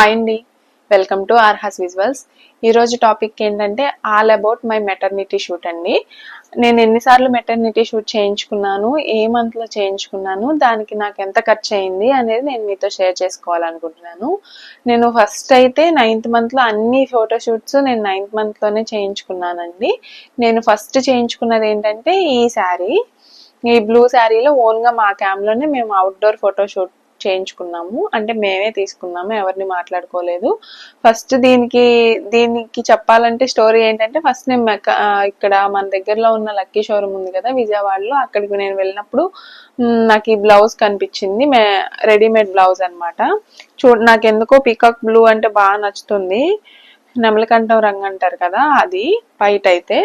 Hi అండి, welcome to ఆర్హాస్ visuals. ఈరోజు topic ఏంటంటే all about my maternity shoot అండి. నేను ఎన్నిసార్లు మెటర్నిటీ షూట్ చేయించుకున్నాను, ఏ మంత్లో చేయించుకున్నాను, దానికి నాకు ఎంత ఖర్చు అయింది అనేది నేను మీతో షేర్ చేసుకోవాలనుకుంటున్నాను. నేను ఫస్ట్ అయితే 9th మంత్లో అన్ని ఫోటోషూట్స్ నేను 9th మంత్లోనే చేయించుకున్నానండి. నేను ఫస్ట్ చేయించుకున్నది ఏంటంటే ఈ బ్లూ శారీలో ఓన్గా మా క్యామ్లోనే మేము అవుట్డోర్ ఫోటోషూట్ చేయించుకున్నాము. అంటే మేమే తీసుకున్నాము, ఎవరిని మాట్లాడుకోలేదు. ఫస్ట్ దీనికి చెప్పాలంటే స్టోరీ ఏంటంటే, ఫస్ట్ నేను ఇక్కడ మన దగ్గరలో ఉన్న లక్కీ షోరూమ్ ఉంది కదా విజయవాడలో, అక్కడికి నేను వెళ్ళినప్పుడు నాకు ఈ బ్లౌజ్ కనిపించింది. రెడీమేడ్ బ్లౌజ్ అనమాట. నాకు ఎందుకో పీకాక్ బ్లూ అంటే బాగా నచ్చుతుంది. నెమలికంఠం రంగు అంటారు కదా, అది వైట్ అయితే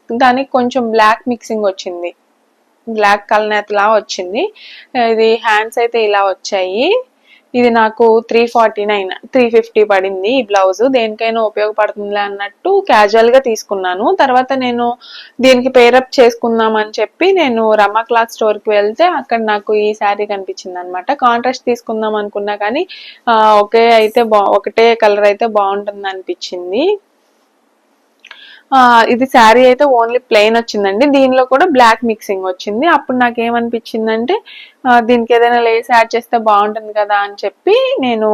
దానికి కొంచెం బ్లాక్ మిక్సింగ్ వచ్చింది, బ్లాక్ కలనేతలా వచ్చింది. ఇది హ్యాండ్స్ అయితే ఇలా వచ్చాయి. ఇది నాకు 349 350 పడింది. ఈ బ్లౌజ్ దేనికైనా ఉపయోగపడుతుందిలే అన్నట్టు క్యాజువల్ గా తీసుకున్నాను. తర్వాత నేను దీనికి పేరప్ చేసుకుందాం అని చెప్పి నేను రమా క్లాత్ స్టోర్ కి వెళ్తే అక్కడ నాకు ఈ శారీ కనిపించింది అనమాట. కాంట్రాస్ట్ తీసుకుందాం అనుకున్నా కానీ ఒకటే కలర్ అయితే బాగుంటుంది అనిపించింది. ఇది శారీ అయితే ఓన్లీ ప్లెయిన్ వచ్చిందండి. దీనిలో కూడా బ్లాక్ మిక్సింగ్ వచ్చింది. అప్పుడు నాకు ఏమనిపించిందంటే, దీనికి ఏదైనా లేస్ యాడ్ చేస్తే బాగుంటుంది కదా అని చెప్పి నేను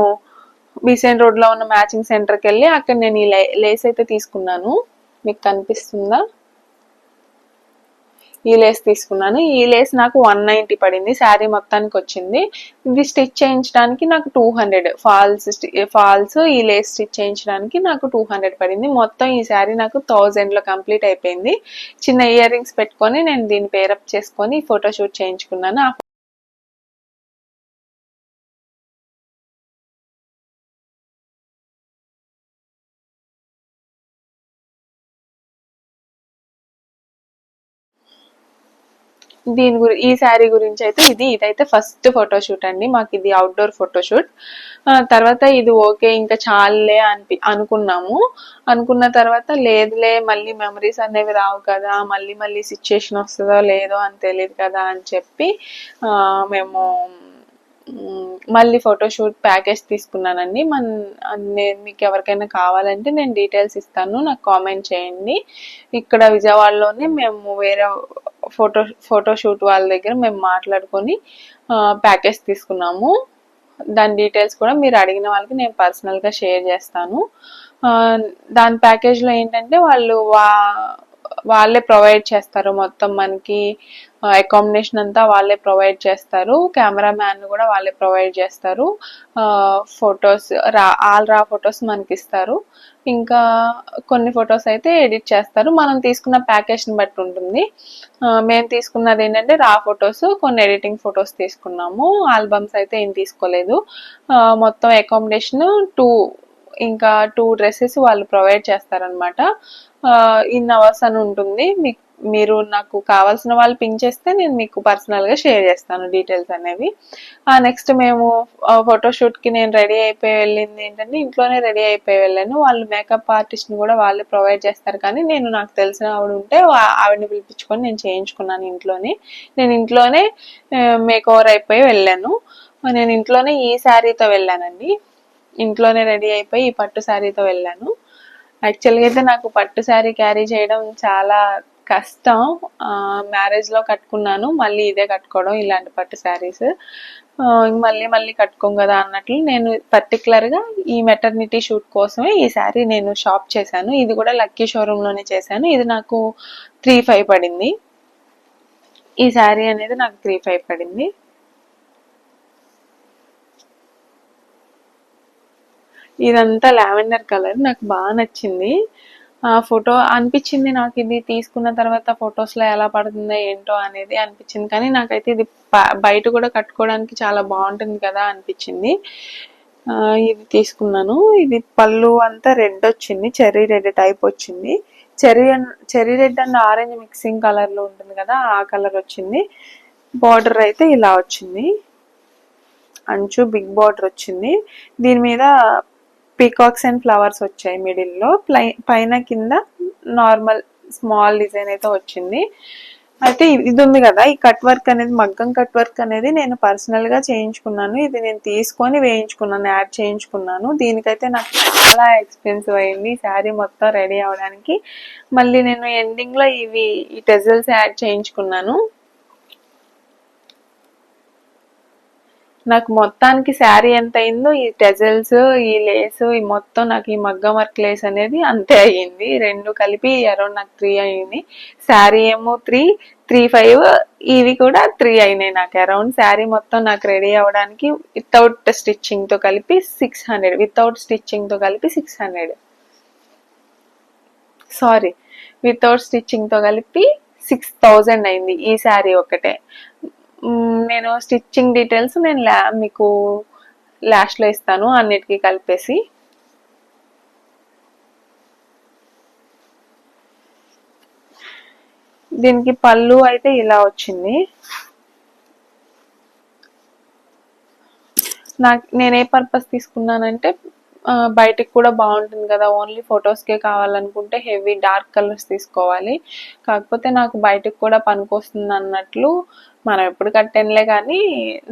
బీసెంట్ రోడ్ లో ఉన్న మ్యాచింగ్ సెంటర్కి వెళ్ళి అక్కడ నేను ఈ లేస్ అయితే తీసుకున్నాను. మీకు కనిపిస్తుందా? ఈ లేస్ తీసుకున్నాను. ఈ లేస్ నాకు 190 పడింది, శారీ మొత్తానికి వచ్చింది. ఇది స్టిచ్ చేయించడానికి నాకు 200 ఫాల్స్ ఈ లేస్ స్టిచ్ చేయించడానికి నాకు 200 పడింది. మొత్తం ఈ శారీ నాకు 1000 లో కంప్లీట్ అయిపోయింది. చిన్న ఇయర్ రింగ్స్ పెట్టుకొని నేను దీన్ని పేరప్ చేసుకొని ఫోటోషూట్ చేయించుకున్నాను. ఈ శారీ గురించి అయితే ఇదైతే ఫస్ట్ ఫోటోషూట్ అండి మాకు. ఇది అవుట్డోర్ ఫోటోషూట్. తర్వాత ఇది ఓకే ఇంకా చాలులే అనుకున్న తర్వాత లేదులే, మళ్ళీ మెమరీస్ అనేవి రావు కదా, మళ్ళీ సిచ్యుయేషన్ వస్తుందో లేదో అని తెలియదు కదా అని చెప్పి మేము మళ్ళీ ఫోటోషూట్ ప్యాకేజ్ తీసుకున్నానండి. మీకు ఎవరికైనా కావాలంటే నేను డీటెయిల్స్ ఇస్తాను, నాకు కామెంట్ చేయండి. ఇక్కడ విజయవాడలోనే మేము వేరే ఫోటోషూట్ వాళ్ళ దగ్గర మేము మాట్లాడుకొని ప్యాకేజ్ తీసుకున్నాము. దాని డీటెయిల్స్ కూడా మీరు అడిగిన వాళ్ళకి నేను పర్సనల్గా షేర్ చేస్తాను. దాని ప్యాకేజ్లో ఏంటంటే వాళ్ళే ప్రొవైడ్ చేస్తారు, మొత్తం మనకి అకామిడేషన్ అంతా వాళ్ళే ప్రొవైడ్ చేస్తారు, కెమెరా మ్యాన్ కూడా వాళ్ళే ప్రొవైడ్ చేస్తారు, ఫొటోస్ ఆల్ రా ఫొటోస్ మనకి ఇస్తారు, ఇంకా కొన్ని ఫొటోస్ అయితే ఎడిట్ చేస్తారు. మనం తీసుకున్న ప్యాకేజ్ని బట్టి ఉంటుంది. మేము తీసుకున్నది ఏంటంటే రా ఫొటోస్, కొన్ని ఎడిటింగ్ ఫొటోస్ తీసుకున్నాము. ఆల్బమ్స్ అయితే ఏం తీసుకోలేదు. మొత్తం అకామిడేషన్ ఇంకా 2 డ్రెస్సెస్ వాళ్ళు ప్రొవైడ్ చేస్తారనమాట. ఇన్ అవర్స్ అని ఉంటుంది. మీరు నాకు కావాల్సిన వాళ్ళు పింక్ చేస్తే నేను మీకు పర్సనల్గా షేర్ చేస్తాను డీటెయిల్స్ అనేవి. నెక్స్ట్ మేము ఫోటోషూట్కి నేను రెడీ అయిపోయి వెళ్ళింది ఏంటంటే, ఇంట్లోనే రెడీ అయిపోయి వెళ్ళాను. వాళ్ళు మేకప్ ఆర్టిస్ట్ని కూడా వాళ్ళే ప్రొవైడ్ చేస్తారు, కానీ నాకు తెలిసిన ఆవిడ ఉంటే ఆవిడని పిలిపించుకొని నేను చేయించుకున్నాను ఇంట్లోనే. నేను ఇంట్లోనే మేక్ ఓవర్ అయిపోయి వెళ్ళాను. నేను ఇంట్లోనే ఈ శారీతో వెళ్ళానండి. ఇంట్లోనే రెడీ అయిపోయి ఈ పట్టు శారీతో వెళ్ళాను. యాక్చువల్గా అయితే నాకు పట్టు శారీ క్యారీ చేయడం చాలా కష్టం. మ్యారేజ్లో కట్టుకున్నాను, మళ్ళీ ఇదే కట్టుకోవడం, ఇలాంటి పట్టు శారీస్ మళ్ళీ కట్టుకోం కదా అన్నట్లు నేను పర్టికులర్గా ఈ మెటర్నిటీ షూట్ కోసమే ఈ శారీ నేను షాప్ చేశాను. ఇది కూడా లక్కీ షోరూంలోనే చేశాను. ఇది నాకు 3,500 పడింది. ఈ శారీ అనేది నాకు 3,500 పడింది. ఇదంతా లావెండర్ కలర్ నాకు బాగా నచ్చింది. ఫోటో అనిపించింది నాకు, ఇది తీసుకున్న తర్వాత ఫొటోస్లో ఎలా పడుతుందో ఏంటో అనేది అనిపించింది, కానీ నాకైతే ఇది బయట కూడా కట్టుకోవడానికి చాలా బాగుంటుంది కదా అనిపించింది. ఇది తీసుకున్నాను. ఇది పళ్ళు అంతా రెడ్ వచ్చింది, చెర్రీ రెడ్ టైప్ వచ్చింది. Cherry red and orange mixing కలర్లో ఉంటుంది కదా, ఆ కలర్ వచ్చింది. బార్డర్ అయితే ఇలా వచ్చింది, అంచు బిగ్ బార్డర్ వచ్చింది. దీని మీద పీకాక్స్ అండ్ ఫ్లవర్స్ వచ్చాయి మిడిల్లో. పైన కింద నార్మల్ స్మాల్ డిజైన్ అయితే వచ్చింది. అయితే ఇది ఉంది కదా, ఈ కట్ వర్క్ అనేది, మగ్గం కట్ వర్క్ అనేది నేను పర్సనల్ గా చేయించుకున్నాను. ఇది నేను తీసుకొని వేయించుకున్నాను, యాడ్ చేయించుకున్నాను. దీనికైతే నాకు చాలా ఎక్స్పెన్సివ్ అయింది శారీ మొత్తం రెడీ అవడానికి. మళ్ళీ నేను ఎండింగ్ లో ఈ టెజల్స్ యాడ్ చేయించుకున్నాను. నాకు మొత్తానికి శారీ ఎంత అయిందో, ఈ టెజల్స్, ఈ లేస్, ఈ మొత్తం నాకు ఈ మగ్గం వర్క్ లేస్ అనేది అంతే అయ్యింది. రెండు కలిపి అరౌండ్ నాకు 3 అయింది. శారీ ఏమో 3,5, ఇవి కూడా 3 అయినాయి నాకు అరౌండ్. శారీ మొత్తం నాకు రెడీ అవ్వడానికి వితౌట్ స్టిచ్చింగ్ తో కలిపి 600, వితౌట్ స్టిచ్చింగ్ తో కలిపి 600, సారీ, వితౌట్ స్టిచ్చింగ్ తో కలిపి 6,000 అయింది ఈ శారీ ఒకటే. నేను స్టిచ్చింగ్ డీటెయిల్స్ నేను మీకు లాస్ట్ లో ఇస్తాను అన్నిటికీ కలిపేసి. దీనికి పళ్ళు అయితే ఇలా వచ్చింది. నేను ఏ పర్పస్ తీసుకున్నానంటే, బయటికి కూడా బాగుంటుంది కదా, ఓన్లీ ఫొటోస్కే కావాలనుకుంటే హెవీ డార్క్ కలర్స్ తీసుకోవాలి. కాకపోతే నాకు బయటకు కూడా పనికొస్తుంది అన్నట్లు, మనం ఎప్పుడు కట్టెన్లే కానీ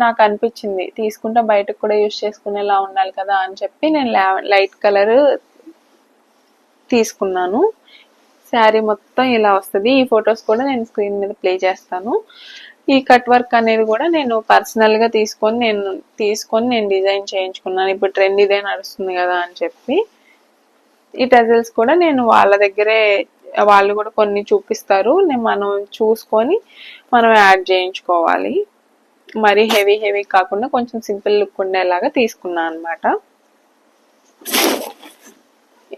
నాకు అనిపించింది తీసుకుంటే బయటకు కూడా యూజ్ చేసుకునేలా ఉండాలి కదా అని చెప్పి నేను లైట్ కలర్ తీసుకున్నాను. శారీ మొత్తం ఇలా వస్తుంది. ఈ ఫొటోస్ కూడా నేను స్క్రీన్ మీద ప్లే చేస్తాను. ఈ కట్ వర్క్ అనేది కూడా నేను పర్సనల్ గా తీసుకొని నేను డిజైన్ చేయించుకున్నాను. ఇప్పుడు ట్రెండ్ ఇదే నడుస్తుంది కదా అని చెప్పి. ఈ టెజల్స్ కూడా నేను వాళ్ళ దగ్గరే, వాళ్ళు కూడా కొన్ని చూపిస్తారు, మనం చూసుకొని మనం యాడ్ చేయించుకోవాలి. మరి హెవీ కాకుండా కొంచెం సింపుల్ లుక్ ఉండేలాగా తీసుకున్నాను అనమాట.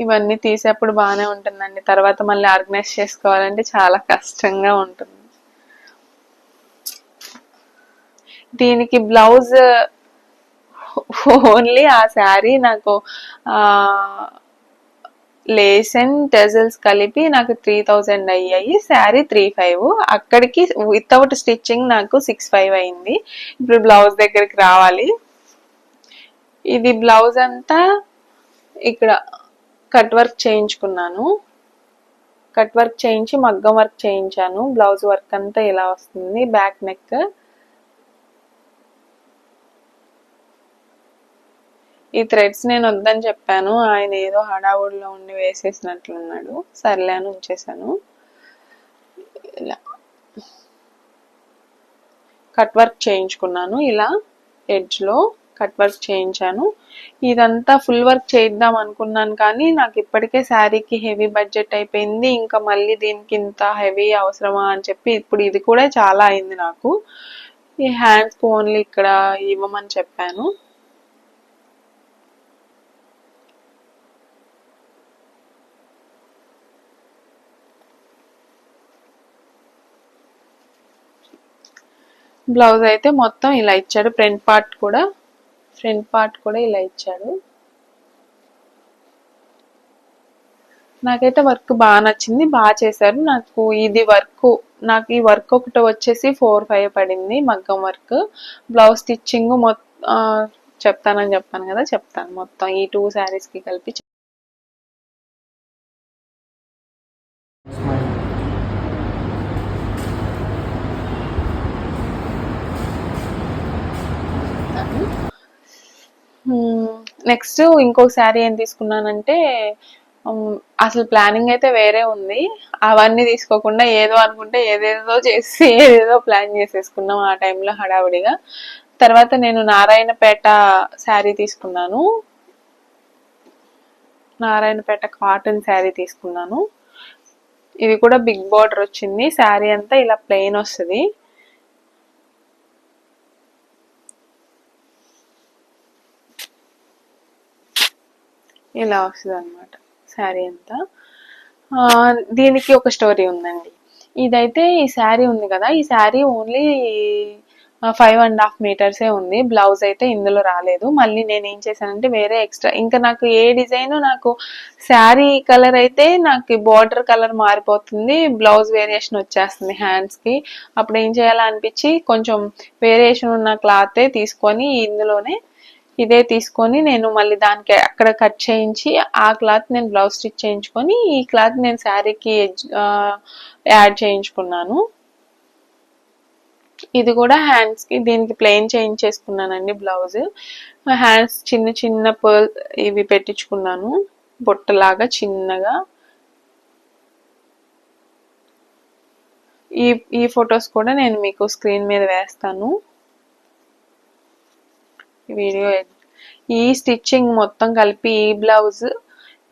ఇవన్నీ తీసేప్పుడు బాగానే ఉంటుందండి, తర్వాత మళ్ళీ ఆర్గనైజ్ చేసుకోవాలంటే చాలా కష్టంగా ఉంటుంది. దీనికి బ్లౌజ్ ఓన్లీ ఆ శారీ నాకు లేస్ అండ్ టెజల్స్ కలిపి నాకు 3,000 అయ్యాయి. శారీ 3,500. అక్కడికి వితౌట్ స్టిచ్చింగ్ నాకు 6,500 అయింది. ఇప్పుడు బ్లౌజ్ దగ్గరికి రావాలి. ఇది బ్లౌజ్ అంతా ఇక్కడ కట్ వర్క్ చేయించుకున్నాను. కట్ వర్క్ చేయించి మగ్గం వర్క్ చేయించాను. బ్లౌజ్ వర్క్ అంతా ఇలా వస్తుంది. బ్యాక్ నెక్, ఈ థ్రెడ్స్ నేను వద్దని చెప్పాను, ఆయన ఏదో హడావుడిలో ఉండి వేసేసినట్లున్నాడు. సర్లే అని ఉంచేసాను. ఇలా కట్ వర్క్ చేయించుకున్నాను. ఇలా ఎడ్జ్ లో కట్ వర్క్ చేయించాను. ఇదంతా ఫుల్ వర్క్ చేద్దాం అనుకున్నాను కానీ నాకు ఇప్పటికే శారీకి హెవీ బడ్జెట్ అయిపోయింది. ఇంకా మళ్ళీ దీనికి ఇంత హెవీ అవసరమా అని చెప్పి ఇప్పుడు ఇది కూడా చాలా అయింది నాకు. ఈ హ్యాండ్స్ ఓన్లీ ఇక్కడ ఇవ్వమని చెప్పాను. బ్లౌజ్ అయితే మొత్తం ఇలా ఇచ్చాడు. ఫ్రంట్ పార్ట్ కూడా ఇలా ఇచ్చాడు. నాకైతే వర్క్ బాగా నచ్చింది, బాగా చేశారు. నాకు ఈ వర్క్ ఒకటి వచ్చేసి 4,500 పడింది మగ్గం వర్క్. బ్లౌజ్ స్టిచ్చింగ్ చెప్తాను కదా, చెప్తాను మొత్తం ఈ 2 శారీస్ కి కలిపి. నెక్స్ట్ ఇంకొక శారీ ఏం తీసుకున్నానంటే, అసలు ప్లానింగ్ అయితే వేరే ఉంది. అవన్నీ తీసుకోకుండా ఏదో అనుకుంటే ఏదేదో చేసి ఏదేదో ప్లాన్ చేసేసుకున్నాం ఆ టైంలో హడావుడిగా. తర్వాత నేను నారాయణపేట శారీ తీసుకున్నాను. నారాయణపేట కాటన్ శారీ తీసుకున్నాను. ఇది కూడా బిగ్ బార్డర్ వచ్చింది. శారీ అంతా ఇలా ప్లెయిన్ వస్తుంది. ఇలా వస్తుంది అనమాట శారీ అంతా. దీనికి ఒక స్టోరీ ఉందండి. ఇదైతే ఈ శారీ ఉంది కదా, ఈ శారీ ఓన్లీ 5.5 మీటర్సే ఉంది. బ్లౌజ్ అయితే ఇందులో రాలేదు. మళ్ళీ నేను ఏం చేశానంటే వేరే ఎక్స్ట్రా, ఇంకా నాకు ఏ డిజైన్, నాకు శారీ కలర్ అయితే నాకు బార్డర్ కలర్ మారిపోతుంది, బ్లౌజ్ వేరియేషన్ వచ్చేస్తుంది హ్యాండ్స్ కి. అప్పుడు ఏం చేయాలనిపించి కొంచెం వేరియేషన్ ఉన్న క్లాతే తీసుకొని ఇదే తీసుకొని నేను మళ్ళీ దానికి అక్కడ కట్ చేయించి ఆ క్లాత్ నేను బ్లౌజ్ స్టిచ్ చేయించుకొని ఈ క్లాత్ నేను శారీకి యాడ్ చేయించుకున్నాను. ఇది కూడా హ్యాండ్స్ కి దీనికి ప్లెయిన్ చేయించేసుకున్నానండి బ్లౌజ్. హ్యాండ్స్ చిన్న చిన్న పర్ల్ ఇవి పెట్టించుకున్నాను బొట్టలాగా చిన్నగా. ఈ ఫొటోస్ కూడా నేను మీకు స్క్రీన్ మీద వేస్తాను వీడియో. ఈ స్టిచ్చింగ్ మొత్తం కలిపి ఈ బ్లౌజ్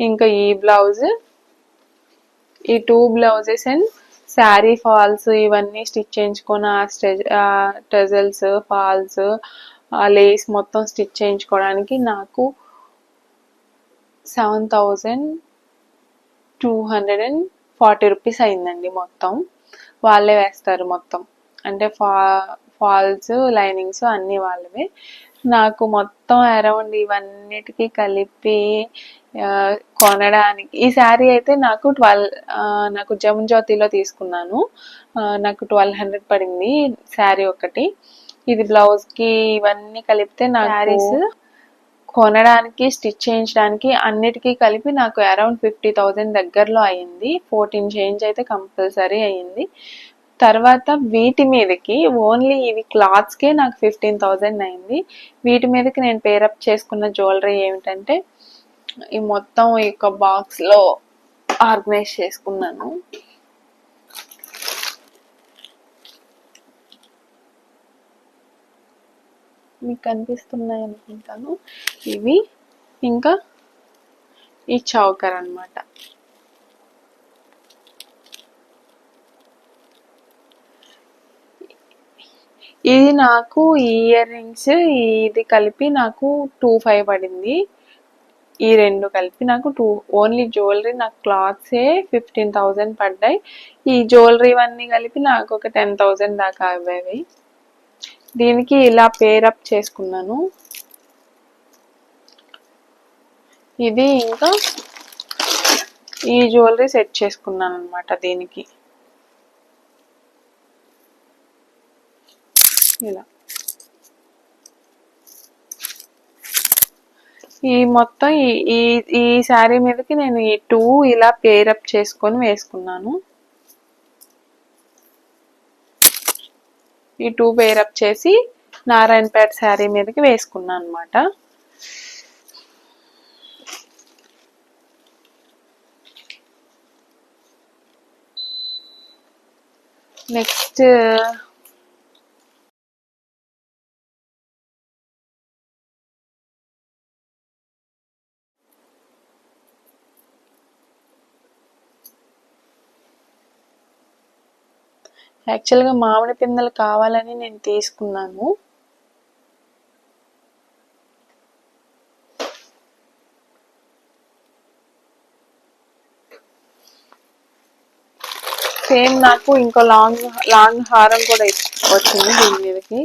ఇంకా ఈ బ్లౌజ్, ఈ 2 బ్లౌజెస్ అండ్ శారీ ఫాల్స్ ఇవన్నీ స్టిచ్ చేయించుకొని ఆ టెజల్స్ ఫాల్స్ ఆ లేస్ మొత్తం స్టిచ్ చేయించుకోవడానికి నాకు 7240 రూపీస్ అయిందండి మొత్తం. వాళ్ళే వేస్తారు మొత్తం, అంటే ఫాల్స్ లైనింగ్స్ అన్నీ వాళ్ళవే. నాకు మొత్తం అరౌండ్ ఇవన్నిటికీ కలిపి కొనడానికి ఈ శారీ అయితే నాకు నాకు జముజ్యోతిలో తీసుకున్నాను. నాకు 1200 పడింది శారీ ఒకటి. ఇది బ్లౌజ్ కి ఇవన్నీ కలిపితే నా శారీస్ కొనడానికి స్టిచ్ చేయించడానికి అన్నిటికీ కలిపి నాకు అరౌండ్ 50,000 దగ్గరలో అయ్యింది. 14 చేంజ్ అయితే కంపల్సరీ అయ్యింది. తర్వాత వీటి మీదకి ఓన్లీ ఇవి క్లాత్స్కే నాకు 15,000 అయింది. వీటి మీదకి నేను పేరప్ చేసుకున్న జ్యువెలరీ ఏమిటంటే ఈ మొత్తం ఈ యొక్క బాక్స్ లో ఆర్గనైజ్ చేసుకున్నాను. మీకు కనిపిస్తున్నాయి అనుకుంటాను ఇవి. ఇంకా ఈ చౌకర్ అన్నమాట. ఇది నాకు ఇయర్ రింగ్స్ ఇది కలిపి నాకు 2500 పడింది. ఈ రెండు కలిపి నాకు ఓన్లీ జ్యువెలరీ నాకు క్లాత్సే 15,000 పడ్డాయి. ఈ జ్యువెలరీ అన్నీ కలిపి నాకు ఒక 10,000 దాకా అయ్యాయి. దీనికి ఇలా పేరప్ చేసుకున్నాను. ఇది ఇంకా ఈ జ్యువెలరీ సెట్ చేసుకున్నాను అన్నమాట దీనికి. ఇలా ఈ మొత్తం ఈ శారీ మీదకి నేను ఈ 2 ఇలా పేరప్ చేసుకొని వేసుకున్నాను. ఈ 2 పేరప్ చేసి నారాయణపేట శారీ మీదకి వేసుకున్నాను అన్నమాట. నెక్స్ట్ యాక్చువల్గా మామిడి పిందెలు కావాలని నేను తీసుకున్నాను. సేమ్ నాకు ఇంకో లాంగ్ హారం కూడా వచ్చింది దీని మీదకి.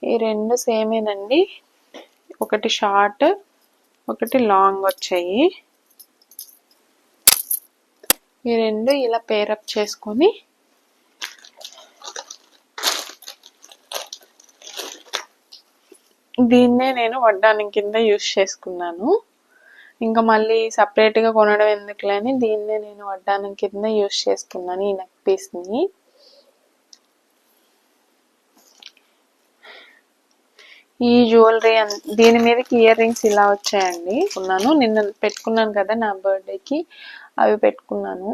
ఈ రెండు సేమేనండి, ఒకటి షార్ట్ ఒకటి లాంగ్ వచ్చాయి. ఈ రెండు ఇలా పేరప్ చేసుకొని దీన్నే నేను వడ్డానం కింద యూస్ చేసుకున్నాను. ఇంకా మళ్ళీ సపరేట్గా కొనడం ఎందుకులే అని దీన్నే నేను వడ్డానం కింద యూస్ చేసుకున్నాను ఈ నెక్ పీస్ని. ఈ జ్యువెలరీ దీని మీదకి ఇయర్ రింగ్స్ ఇలా వచ్చాయండి. నిన్న పెట్టుకున్నాను కదా నా బర్త్డేకి, అవి పెట్టుకున్నాను.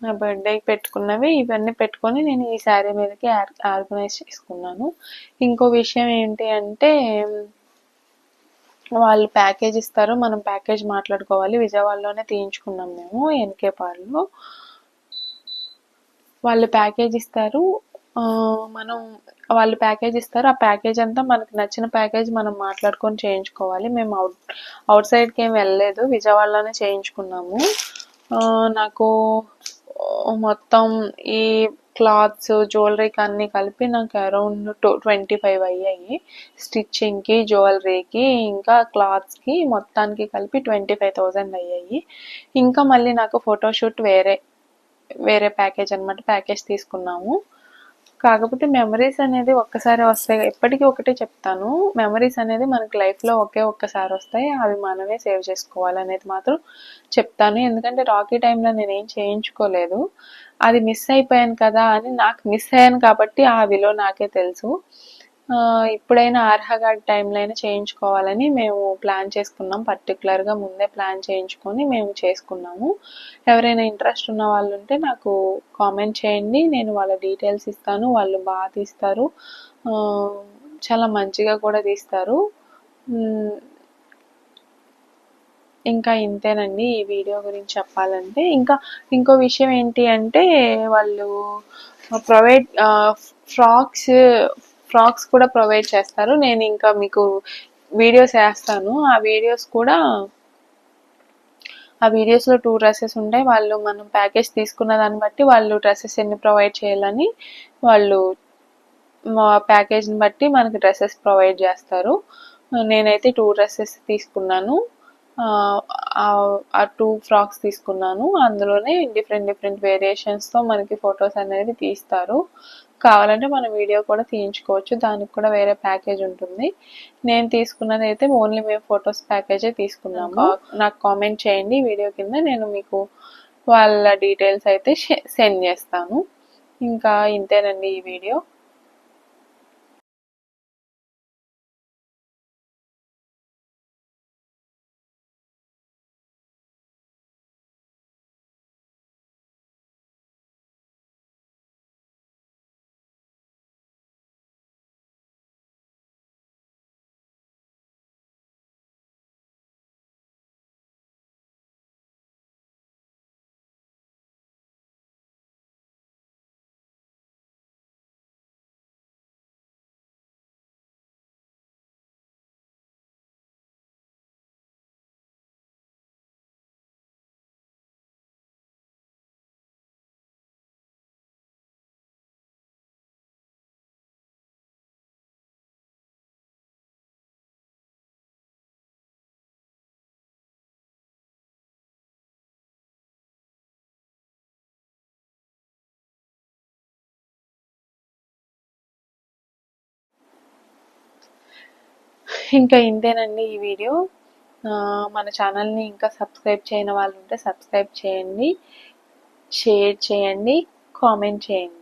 నా బర్త్డేకి పెట్టుకున్నవి ఇవన్నీ పెట్టుకొని నేను ఈ శారీ మీదకి ఆర్గనైజ్ చేసుకున్నాను. ఇంకో విషయం ఏంటి అంటే వాళ్ళు ప్యాకేజ్ ఇస్తారు, మనం ప్యాకేజ్ మాట్లాడుకోవాలి. విజయవాడలోనే తీయించుకున్నాం మేము ఎన్కేపాడులో. వాళ్ళు ప్యాకేజ్ ఇస్తారు, వాళ్ళు ప్యాకేజ్ ఇస్తారు. ఆ ప్యాకేజ్ అంతా మనకు నచ్చిన ప్యాకేజ్ మనం మాట్లాడుకొని చేయించుకోవాలి. మేము అవుట్ సైడ్కి ఏం వెళ్ళలేదు, విజయవాడలోనే చేయించుకున్నాము. నాకు మొత్తం ఈ క్లాత్స్ జ్యువెలరీకి అన్ని కలిపి నాకు అరౌండ్ 25 అయ్యాయి. స్టిచ్చింగ్కి జ్యువెలరీకి ఇంకా క్లాత్స్కి మొత్తానికి కలిపి 25,000 అయ్యాయి. ఇంకా మళ్ళీ నాకు ఫోటోషూట్ వేరే వేరే ప్యాకేజ్ అనమాట, ప్యాకేజ్ తీసుకున్నాము. కాకపోతే మెమరీస్ అనేది ఒక్కసారి వస్తాయి, ఎప్పటికీ ఒకటే చెప్తాను, మెమరీస్ అనేది మనకి లైఫ్లో ఒక్కసారి వస్తాయి, అవి మనమే సేవ్ చేసుకోవాలనేది మాత్రం చెప్తాను. ఎందుకంటే రాకీ టైంలో నేనేం చేయించుకోలేదు, అది మిస్ అయిపోయాను కదా అని, నాకు మిస్ అయ్యాను కాబట్టి ఆ విలువ నాకే తెలుసు. ఇప్పుడైనా ఆర్హగాడ్ టైంలో అయినా చేయించుకోవాలని మేము ప్లాన్ చేసుకున్నాం, పర్టికులర్గా ముందే ప్లాన్ చేయించుకొని మేము చేసుకున్నాము. ఎవరైనా ఇంట్రెస్ట్ ఉన్న వాళ్ళు ఉంటే నాకు కామెంట్ చేయండి, నేను వాళ్ళ డీటెయిల్స్ ఇస్తాను. వాళ్ళు బాగా తీస్తారు, చాలా మంచిగా కూడా తీస్తారు. ఇంకా ఇంతేనండి ఈ వీడియో గురించి చెప్పాలంటే. ఇంకా ఇంకో విషయం ఏంటి అంటే, వాళ్ళు ప్రొవైడ్ ఫ్రాక్స్ కూడా ప్రొవైడ్ చేస్తారు. నేను ఇంకా మీకు వీడియోస్ వేస్తాను, ఆ వీడియోస్లో 2 డ్రెస్సెస్ ఉంటాయి. వాళ్ళు మనం ప్యాకేజ్ తీసుకున్న దాన్ని బట్టి వాళ్ళు డ్రెస్సెస్ ఎన్ని ప్రొవైడ్ చేయాలని వాళ్ళు మా ప్యాకేజ్ని బట్టి మనకి డ్రెస్సెస్ ప్రొవైడ్ చేస్తారు. నేనైతే 2 డ్రెస్సెస్ తీసుకున్నాను, ఆ 2 ఫ్రాక్స్ తీసుకున్నాను. అందులోనే డిఫరెంట్ వేరియేషన్స్తో మనకి ఫొటోస్ అనేది తీస్తారు. కావాలంటే మనం వీడియో కూడా తీయించుకోవచ్చు, దానికి కూడా వేరే ప్యాకేజ్ ఉంటుంది. నేను తీసుకున్నది అయితే ఓన్లీ మేము ఫొటోస్ ప్యాకేజే తీసుకున్నాము. నాకు కామెంట్ చేయండి వీడియో కింద, నేను మీకు వాళ్ళ డీటెయిల్స్ అయితే సెండ్ చేస్తాను. ఇంకా ఇంతేనండి ఈ వీడియో. ఇంకా ఇంతేనండి ఈ వీడియో. మన ఛానల్ని ఇంకా సబ్స్క్రైబ్ చేయని వాళ్ళు ఉంటే సబ్స్క్రైబ్ చేయండి, షేర్ చేయండి, కామెంట్ చేయండి.